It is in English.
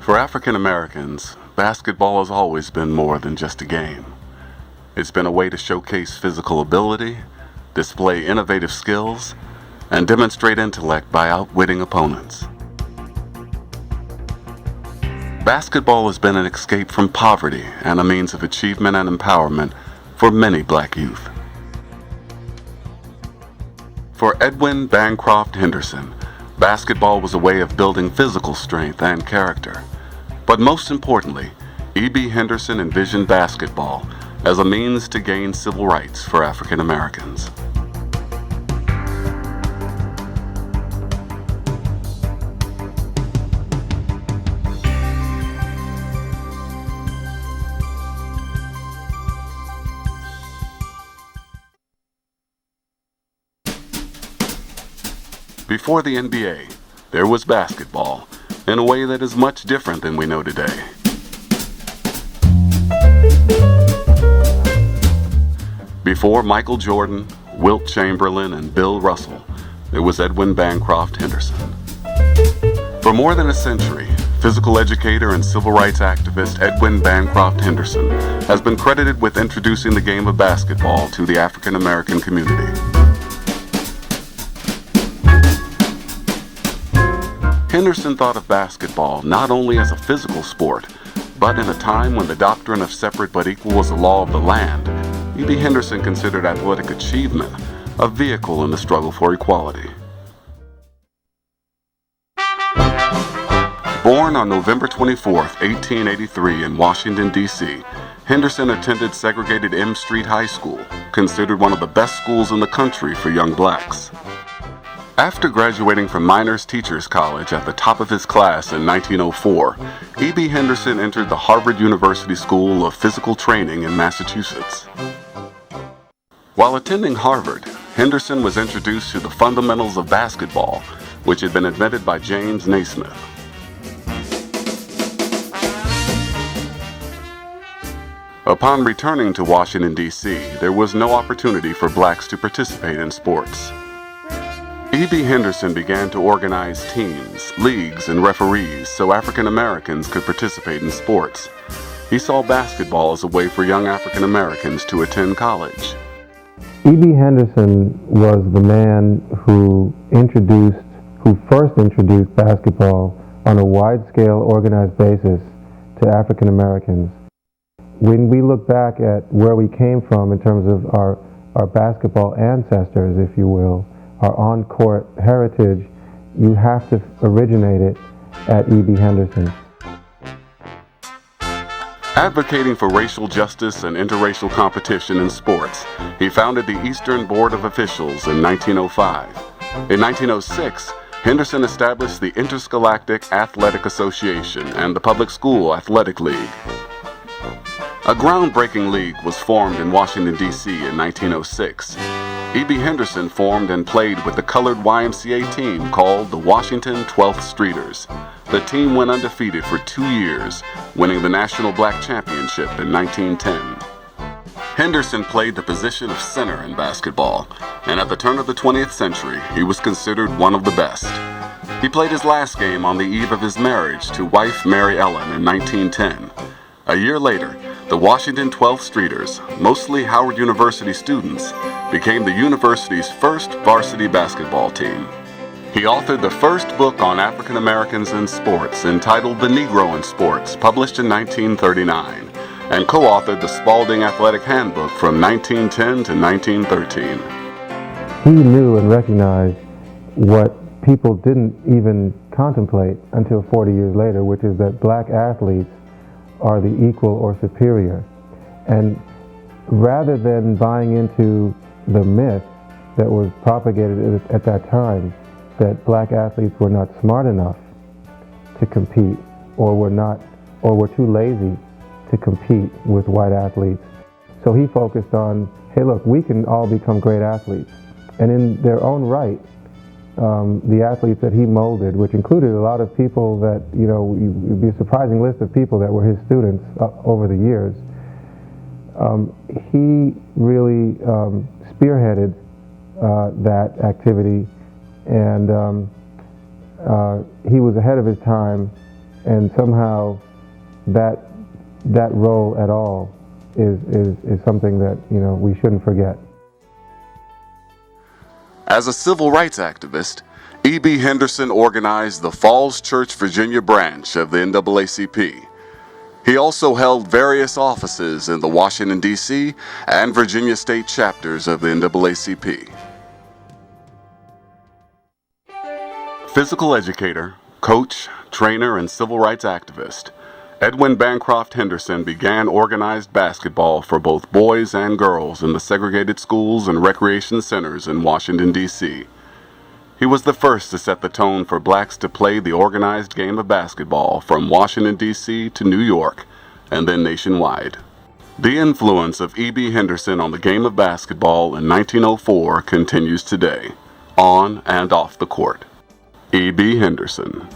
For African Americans, basketball has always been more than just a game. It's been a way to showcase physical ability, display innovative skills, and demonstrate intellect by outwitting opponents. Basketball has been an escape from poverty and a means of achievement and empowerment for many black youth. For Edwin Bancroft Henderson, basketball was a way of building physical strength and character. But most importantly, E.B. Henderson envisioned basketball as a means to gain civil rights for African Americans. Before the NBA, there was basketball in a way that is much different than we know today. Before Michael Jordan, Wilt Chamberlain, and Bill Russell, there was Edwin Bancroft Henderson. For more than a century, physical educator and civil rights activist Edwin Bancroft Henderson has been credited with introducing the game of basketball to the African American community. Henderson thought of basketball not only as a physical sport, but in a time when the doctrine of separate but equal was the law of the land, E.B. Henderson considered athletic achievement a vehicle in the struggle for equality. Born on November 24, 1883 in Washington, D.C., Henderson attended segregated M Street High School, considered one of the best schools in the country for young blacks. After graduating from Miners Teachers College at the top of his class in 1904, E.B. Henderson entered the Harvard University School of Physical Training in Massachusetts. While attending Harvard, Henderson was introduced to the fundamentals of basketball, which had been invented by James Naismith. Upon returning to Washington, D.C., there was no opportunity for blacks to participate in sports. E.B. Henderson began to organize teams, leagues, and referees so African Americans could participate in sports. He saw basketball as a way for young African Americans to attend college. E.B. Henderson was the man who first introduced basketball on a wide-scale organized basis to African Americans. When we look back at where we came from in terms of our basketball ancestors, if you will, our on-court heritage, you have to originate it at E.B. Henderson. Advocating for racial justice and interracial competition in sports, he founded the Eastern Board of Officials in 1905. In 1906, Henderson established the Interscholastic Athletic Association and the Public School Athletic League. A groundbreaking league was formed in Washington, D.C. in 1906. E.B. Henderson formed and played with the colored YMCA team called the Washington 12th Streeters. The team went undefeated for 2 years, winning the National Black Championship in 1910. Henderson played the position of center in basketball, and at the turn of the 20th century, he was considered one of the best. He played his last game on the eve of his marriage to wife Mary Ellen in 1910. A year later, the Washington 12th Streeters, mostly Howard University students, became the university's first varsity basketball team. He authored the first book on African Americans in sports entitled The Negro in Sports, published in 1939, and co-authored the Spalding Athletic Handbook from 1910 to 1913. He knew and recognized what people didn't even contemplate until 40 years later, which is that black athletes are the equal or superior. And rather than buying into the myth that was propagated at that time, that black athletes were not smart enough to compete, or were too lazy to compete with white athletes. So he focused on, hey look, we can all become great athletes. And in their own right, the athletes that he molded, which included a lot of people that, it'd be a surprising list of people that were his students over the years. He really spearheaded that activity, and he was ahead of his time and somehow that role at all is something that we shouldn't forget. As a civil rights activist, E.B. Henderson organized the Falls Church, Virginia branch of the NAACP. He also held various offices in the Washington, D.C. and Virginia state chapters of the NAACP. Physical educator, coach, trainer, and civil rights activist, Edwin Bancroft Henderson began organized basketball for both boys and girls in the segregated schools and recreation centers in Washington, D.C. He was the first to set the tone for blacks to play the organized game of basketball from Washington, D.C. to New York, and then nationwide. The influence of E.B. Henderson on the game of basketball in 1904 continues today, on and off the court. E.B. Henderson.